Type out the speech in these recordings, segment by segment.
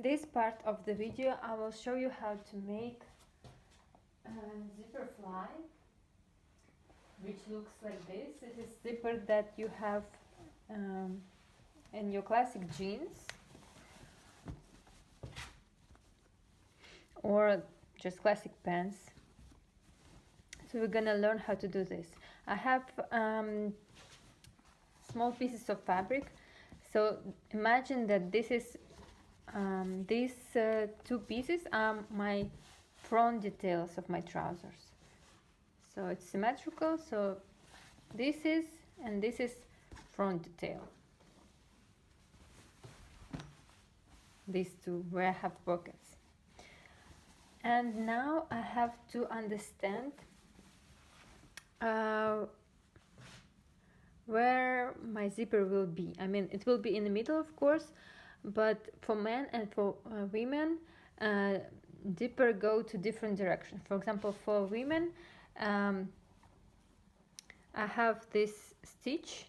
this part of the video I will show you how to make a zipper fly, which looks like this. It is zipper that you have in your classic jeans or just classic pants. So we're gonna learn how to do this. I have small pieces of fabric, so imagine that this is these two pieces are my front details of my trousers. So it's symmetrical, so this is, and this is front detail. These two where I have pockets. And now I have to understand where my zipper will be. I mean, it will be in the middle, of course, but for men and for women, zipper go to different directions. For example, for women, I have this stitch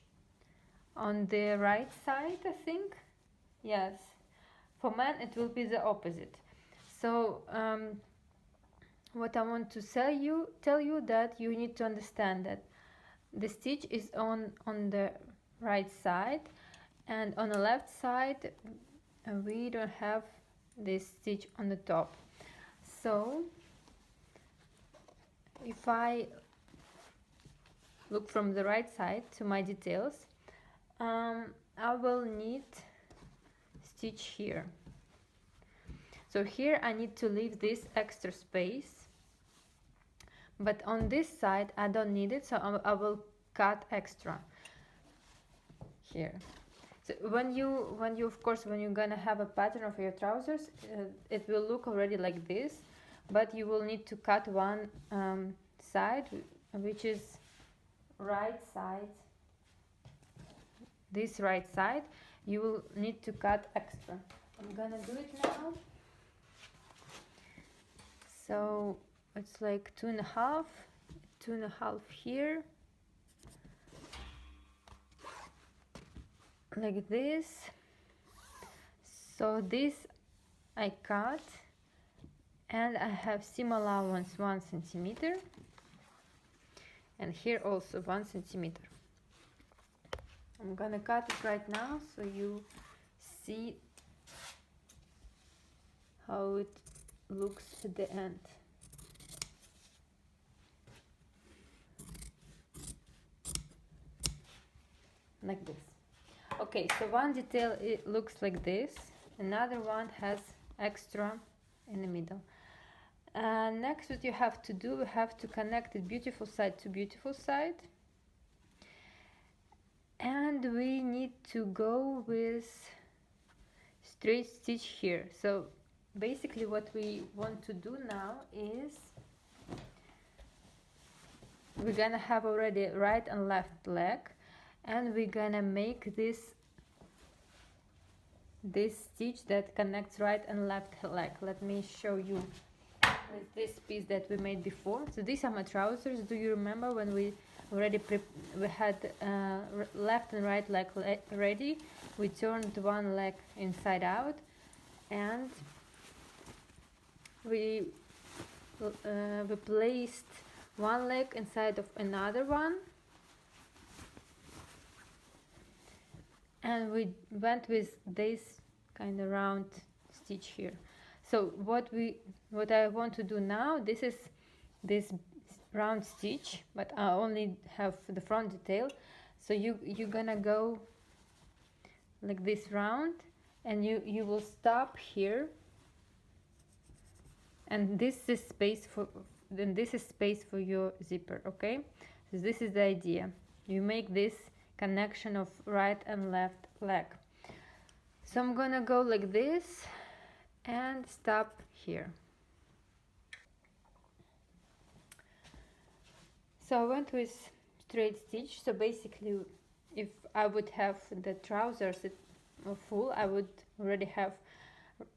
on the right side, I think. Yes. For men, it will be the opposite. So what I want to tell you that you need to understand that the stitch is on the right side, and on the left side we don't have this stitch on the top. So if I look from the right side to my details, I will need stitch here. So here I need to leave this extra space, but on this side I don't need it, so I will cut extra here. So when you of course when you're gonna have a pattern of your trousers, it will look already like this, but you will need to cut one side, which is right side. This right side you will need to cut extra. I'm gonna do it now. So it's like 2.5 here, like this. So this I cut, and I have seam allowance 1 centimeter, and here also 1 centimeter. I'm gonna cut it right now so you see how it looks at the end. Like this. Okay, so one detail it looks like this, another one has extra in the middle. Next, what you have to do, you have to connect it beautiful side to beautiful side, and we need to go with straight stitch here. So basically what we want to do now is we're gonna have already right and left leg, and we're gonna make this stitch that connects right and left leg. Let me show you with this piece that we made before. So these are my trousers. Do you remember when we already we had left and right leg ready? We turned one leg inside out, and we placed one leg inside of another one, and we went with this kind of round stitch here. So what I want to do now, this is this round stitch, but I only have the front detail. So you're gonna go like this round, and you will stop here, and this is space for your zipper. Okay, so this is the idea. You make this connection of right and left leg. So I'm gonna go like this and stop here. So I went with straight stitch. So basically, if I would have the trousers full, I would already have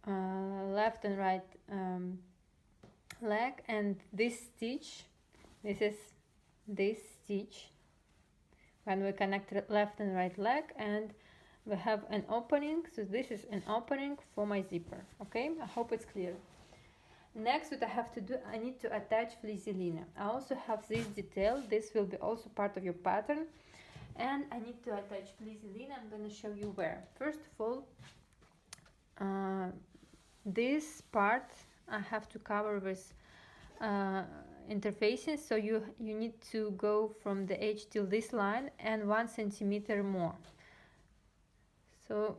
left and right leg, and this stitch, this is this stitch when we connect left and right leg, and we have an opening, so this is an opening for my zipper. Okay, I hope it's clear. Next, what I have to do, I need to attach Fleecy linen. I also have this detail. This will be also part of your pattern, and I need to attach Fleecy linen. I'm going to show you where. First of all, this part I have to cover with interfacing, so you need to go from the edge till this line and 1 centimeter more. So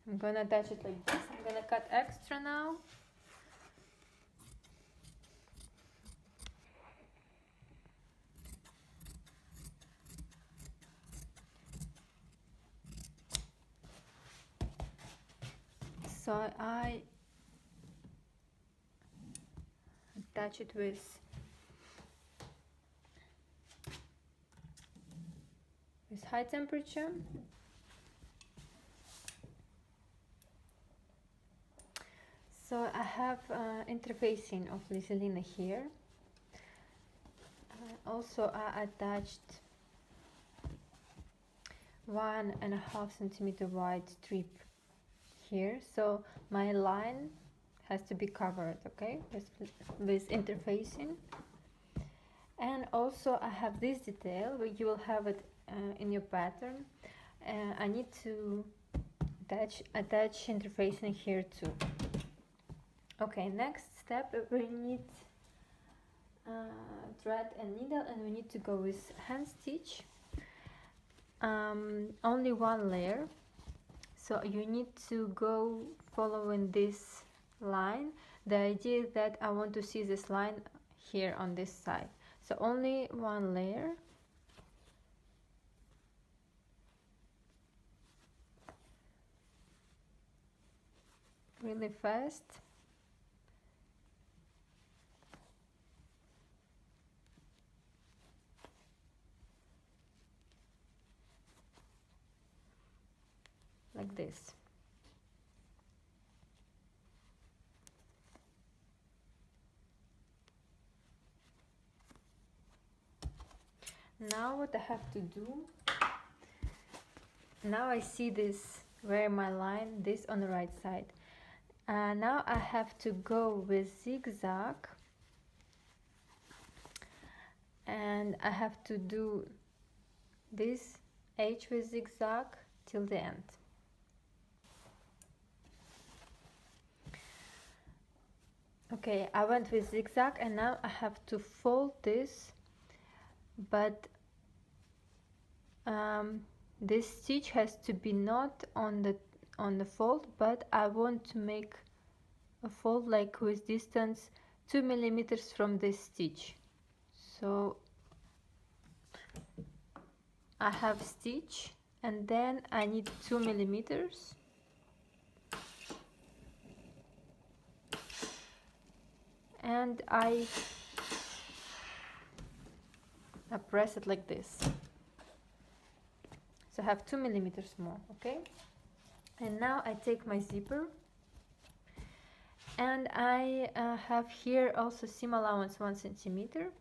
I'm gonna attach it like this. I'm gonna cut extra now. So I attach it with high temperature. So I have interfacing of Fleecy linen here. Also I attached 1.5 centimeter wide strip here, so my line has to be covered, okay, with interfacing. And also I have this detail where you will have it in your pattern. I need to attach interfacing here too. Okay, next step, we need thread and needle, and we need to go with hand stitch. Only one layer, so you need to go following this line. The idea is that I want to see this line here on this side, so only one layer. Really fast. Like this. Now what I have to do, now I see this, where my line, this on the right side. Now I have to go with zigzag, and I have to do this edge with zigzag till the end. Okay, I went with zigzag, and now I have to fold this, but this stitch has to be not on the fold, but I want to make a fold like with distance 2 millimeters from this stitch. So I have stitch, and then I need 2 millimeters. And I press it like this. So I have 2 millimeters more, okay? And now I take my zipper, and I have here also seam allowance 1 centimeter,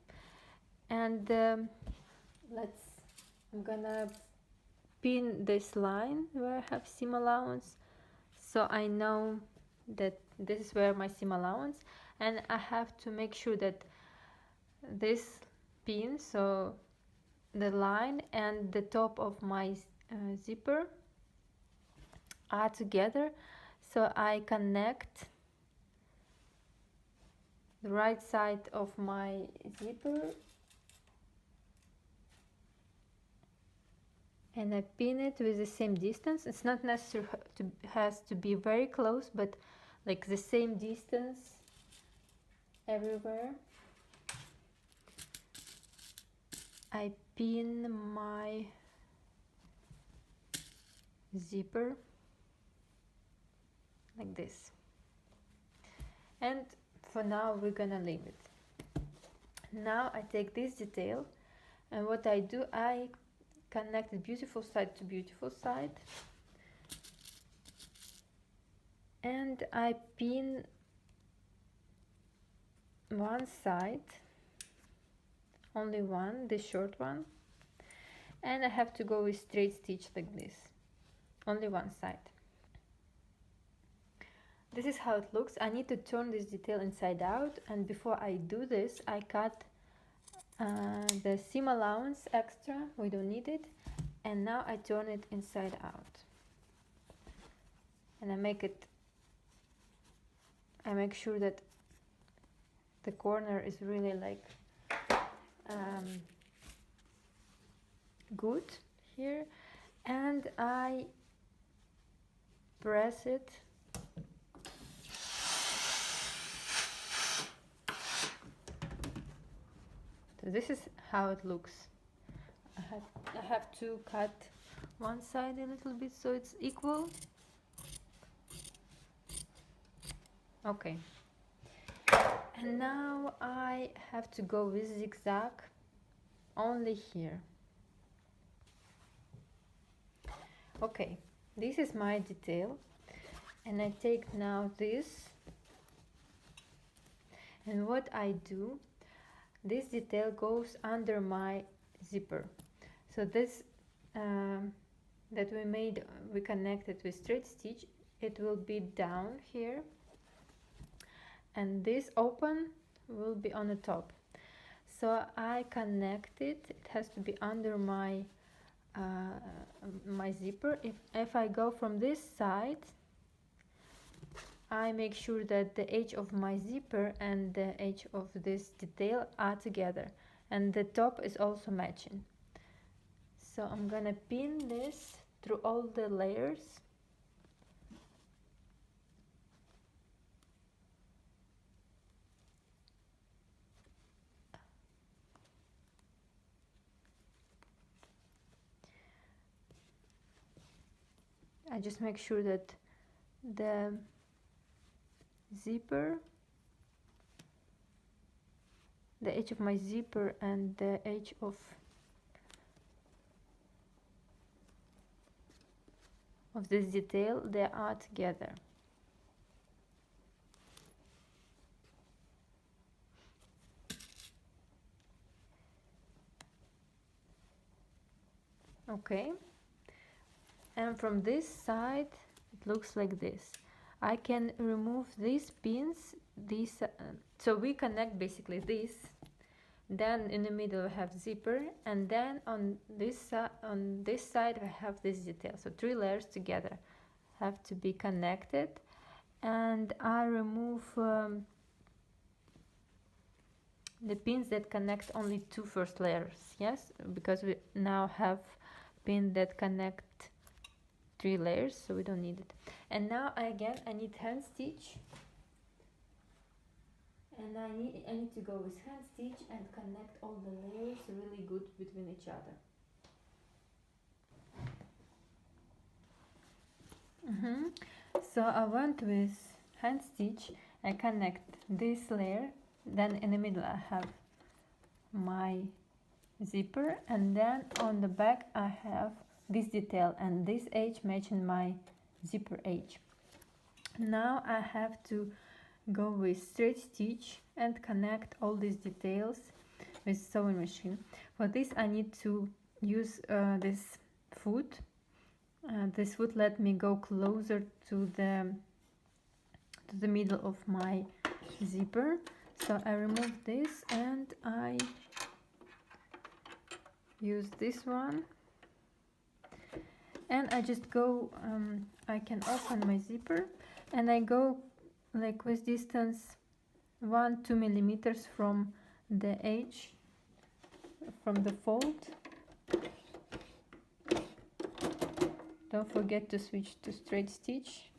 and I'm gonna pin this line where I have seam allowance, so I know that this is where my seam allowance, and I have to make sure that this pin, so the line and the top of my zipper are together, so I connect the right side of my zipper and I pin it with the same distance. It's not necessary has to be very close, but like the same distance everywhere. I pin my zipper like this, and for now we're gonna leave it. Now I take this detail, and what I do, I connect it beautiful side to beautiful side, and I pin one side, only one, the short one, and I have to go with straight stitch like this, only one side. This is how it looks. I need to turn this detail inside out, and before I do this I cut the seam allowance extra, we don't need it, and now I turn it inside out, and I make sure that the corner is really like good here, and I press it so this is how it looks. I have to cut one side a little bit so it's equal. Okay, and now I have to go with zigzag only here. Okay, this is my detail, and I take now this, and what I do, this detail goes under my zipper. So this that we connected with straight stitch, it will be down here, and this open will be on the top. So I connect it, it has to be under my my zipper. If I go from this side, I make sure that the edge of my zipper and the edge of this detail are together, and the top is also matching. So I'm gonna pin this through all the layers. I just make sure that the zipper, the edge of my zipper and the edge of this detail, they are together. Okay, and from this side it looks like this. I can remove these pins, so we connect basically this, then in the middle we have zipper, and then on this side we have this detail. So 3 layers together have to be connected, and I remove the pins that connect only 2 first layers, yes, because we now have pin that connect 3 layers, so we don't need it. And now I need hand stitch, and I need to go with hand stitch and connect all the layers really good between each other. So I went with hand stitch, I connect this layer, then in the middle I have my zipper, and then on the back I have this detail, and this edge matching my zipper edge. Now I have to go with straight stitch and connect all these details with sewing machine. For this I need to use this foot. This foot let me go closer to the middle of my zipper. So I remove this and I use this one, and I just go, I can open my zipper, and I go like with distance 1-2 millimeters from the edge, from the fold. Don't forget to switch to straight stitch.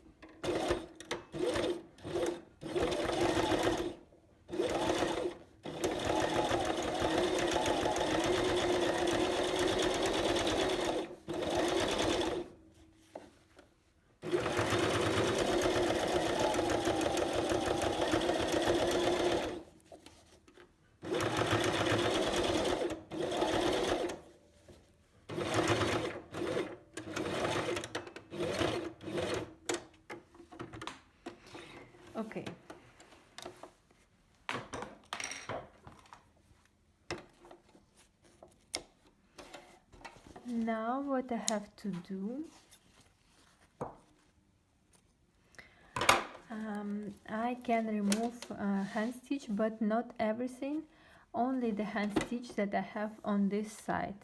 Okay. now what I have to do, I can remove hand stitch, but not everything, only the hand stitch that I have on this side.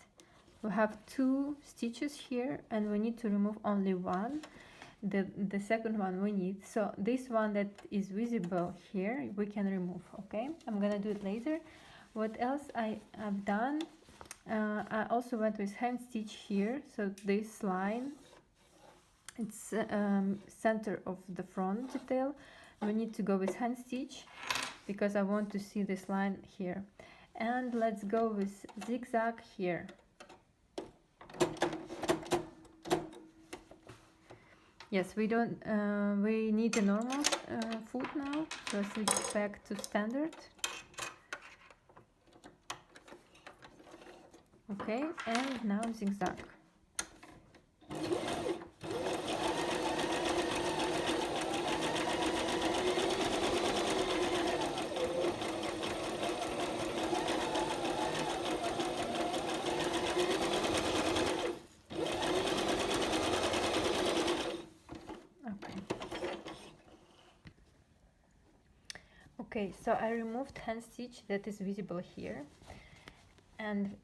We have 2 stitches here and we need to remove only one. The second one we need, so this one that is visible here we can remove. Okay, I'm gonna do it later. What else I have done, I also went with hand stitch here, so this line, it's center of the front detail. We need to go with hand stitch because I want to see this line here. And let's go with zigzag here. Yes, we don't. We need a normal foot now, so switch back to standard. Okay, and now zigzag. Okay, so I removed hand stitch that is visible here, and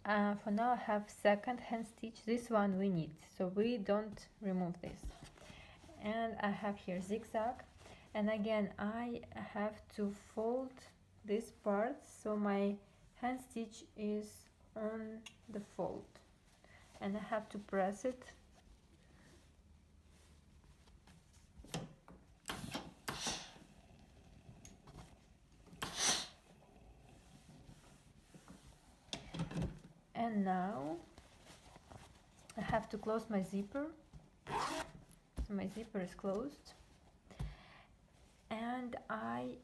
for now I have second hand stitch. This one we need, so we don't remove this. And I have here zigzag, and again I have to fold this part so my hand stitch is on the fold, and I have to press it. And now I have to close my zipper, so my zipper is closed, and I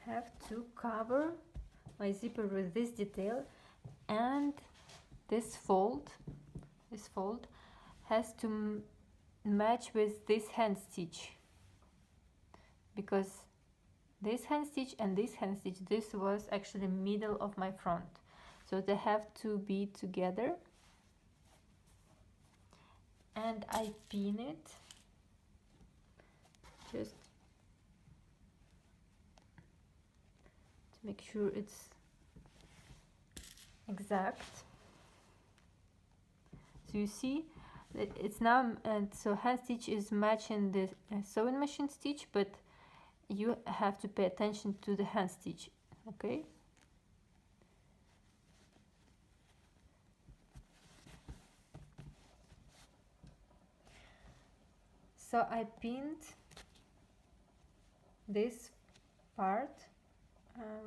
have to cover my zipper with this detail, and this fold has to match with this hand stitch, because this hand stitch and this hand stitch, this was actually middle of my front. So they have to be together, and I pin it just to make sure it's exact. So you see that it's now, and so hand stitch is matching the sewing machine stitch, but you have to pay attention to the hand stitch. Okay. So I pinned this part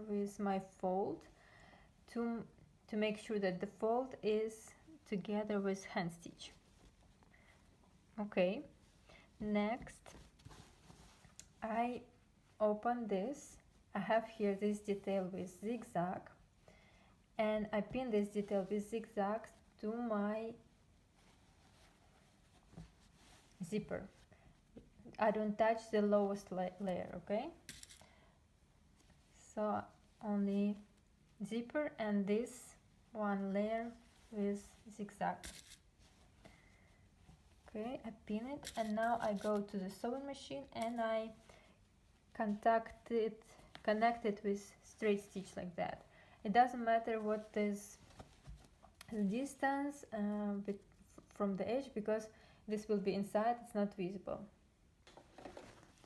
with my fold to make sure that the fold is together with hand stitch. Okay, next I open this. I have here this detail with zigzag, and I pin this detail with zigzag to my zipper. I don't touch the lowest layer, okay? So only zipper and this one layer with zigzag. Okay, I pin it, and now I go to the sewing machine and I connect it with straight stitch like that. It doesn't matter what is the distance from the edge, because this will be inside, it's not visible.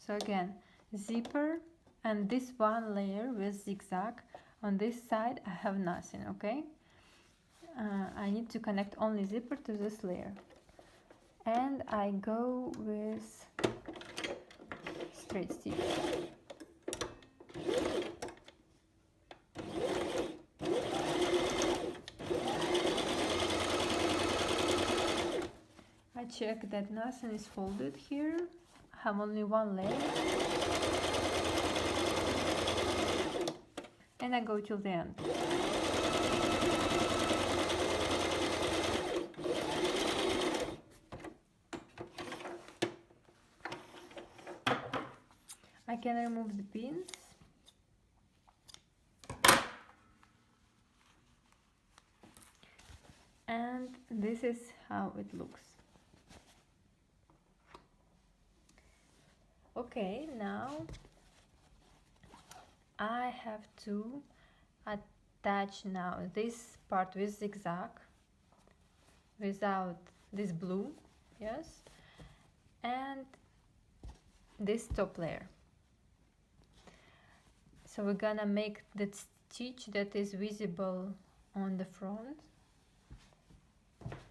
So again, zipper and this one layer with zigzag. On this side I have nothing, okay? I need to connect only zipper to this layer, and I go with straight stitch. I check that nothing is folded here. I have only one layer, and I go till the end. I can remove the pins. And this is how it looks. Okay, now I have to attach now this part with zigzag without this blue, yes, and this top layer. So we're gonna make that stitch that is visible on the front.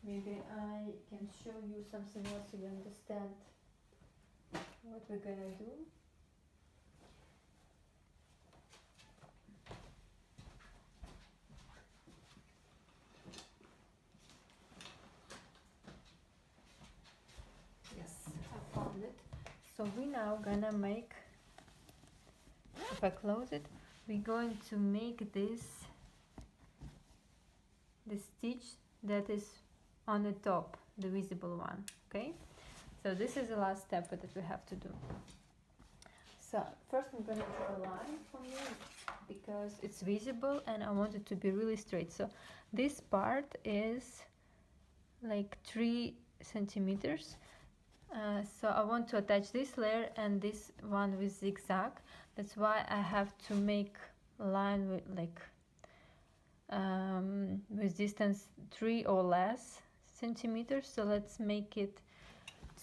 Maybe I can show you something else so you understand what we're gonna do. Yes, I found it. So we're now gonna make, if I close it, we're going to make this the stitch that is on the top, the visible one. Okay, so this is the last step that we have to do. So first I'm going to draw a line for you because it's visible and I want it to be really straight. So this part is like 3 centimeters. So I want to attach this layer and this one with zigzag. That's why I have to make a line with like with distance 3 or less centimeters. So let's make it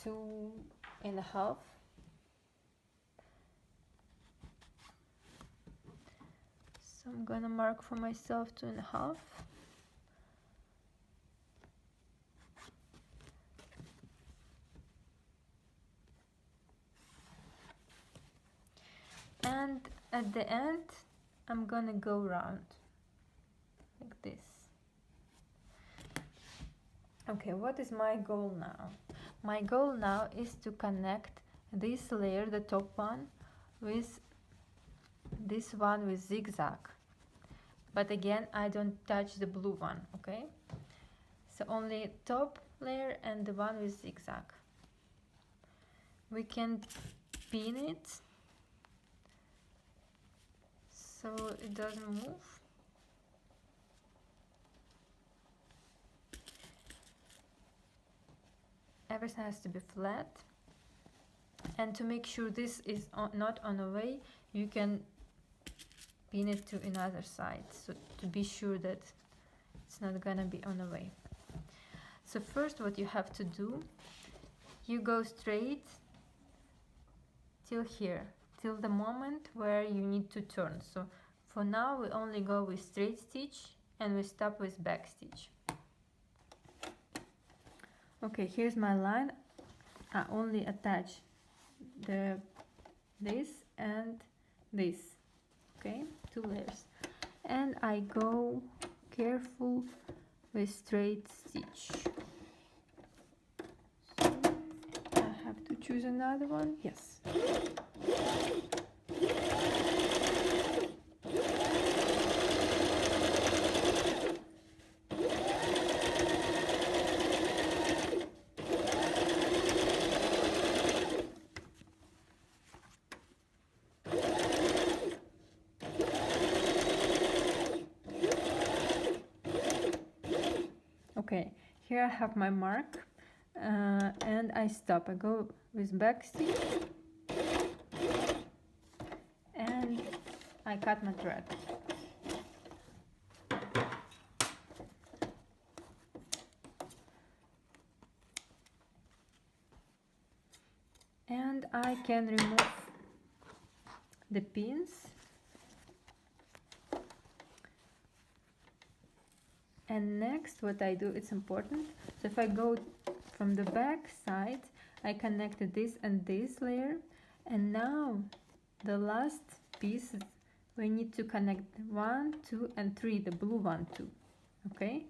2.5. So I'm gonna mark for myself 2.5. And at the end I'm gonna go round like this. Okay, what is my goal now? My goal now is to connect this layer, the top one, with this one with zigzag. But again, I don't touch the blue one, okay? So only top layer and the one with zigzag. We can pin it so it doesn't move. Everything has to be flat. And to make sure this is not on the way, you can pin it to another side, so to be sure that it's not gonna be on the way. So first what you have to do, you go straight till here, till the moment where you need to turn. So for now we only go with straight stitch and we stop with back stitch. Okay, here's my line. I only attach this and this, okay, 2 layers, and I go careful with straight stitch. So I have to choose another one. Yes. Okay, here I have my mark, and I stop. I go with back stitch and I cut my thread. And I can remove the pins. And next what I do, it's important. So if I go from the back side, I connected this and this layer. And now the last piece, we need to connect 1, 2, and 3, the blue one too. Okay?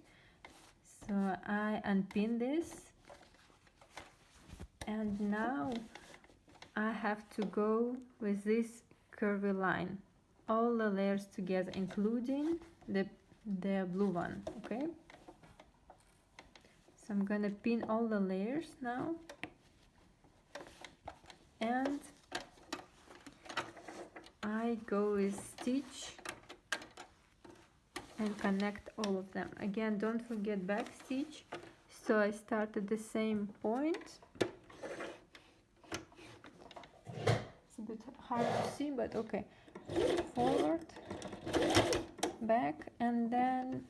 So I unpin this. And now I have to go with this curvy line. All the layers together, including the blue one, okay? So I'm gonna pin all the layers now, and I go with stitch and connect all of them. Again, don't forget back stitch, So I start at the same point. It's a bit hard to see, but okay. Forward, back, and then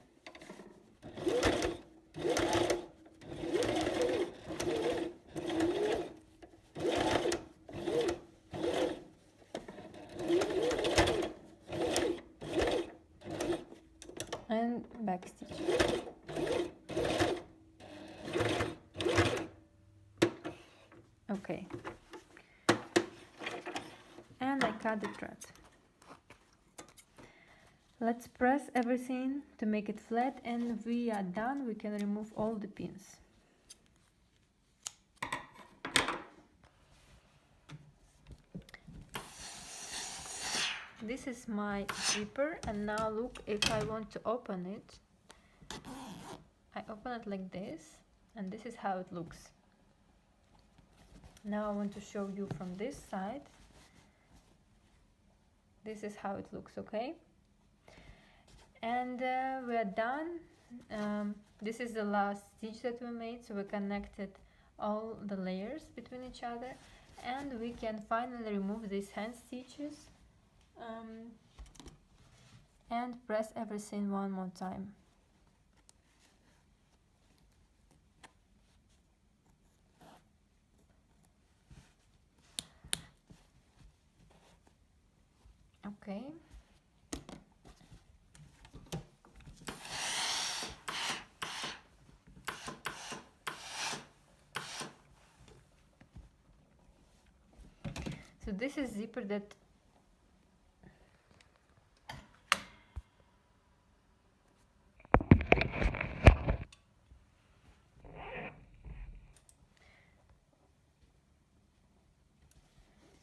and back stitch. Okay, and I cut the thread. Let's press everything to make it flat, and we are done. We can remove all the pins. This is my zipper, and now look, if I want to open it, I open it like this, and this is how it looks. Now I want to show you from this side. This is how it looks, okay? And we are done. This is the last stitch that we made, so we connected all the layers between each other, and we can finally remove these hand stitches and press everything one more time. Okay. So this is zipper that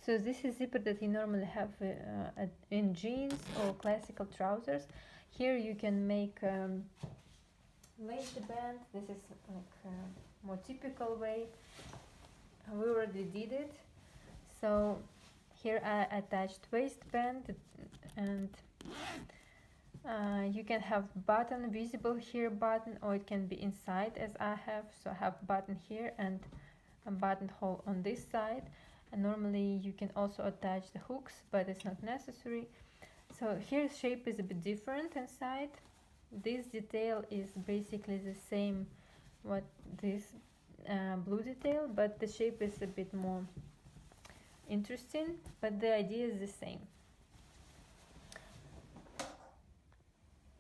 this is zipper that you normally have in jeans or classical trousers. Here you can make waistband. This is like a more typical way. We already did it. So here I attached waistband, and you can have button visible here, button, or it can be inside as I have. So I have button here and a buttonhole on this side. And normally you can also attach the hooks, but it's not necessary. So here shape is a bit different inside. This detail is basically the same what this blue detail, but the shape is a bit more interesting, but the idea is the same.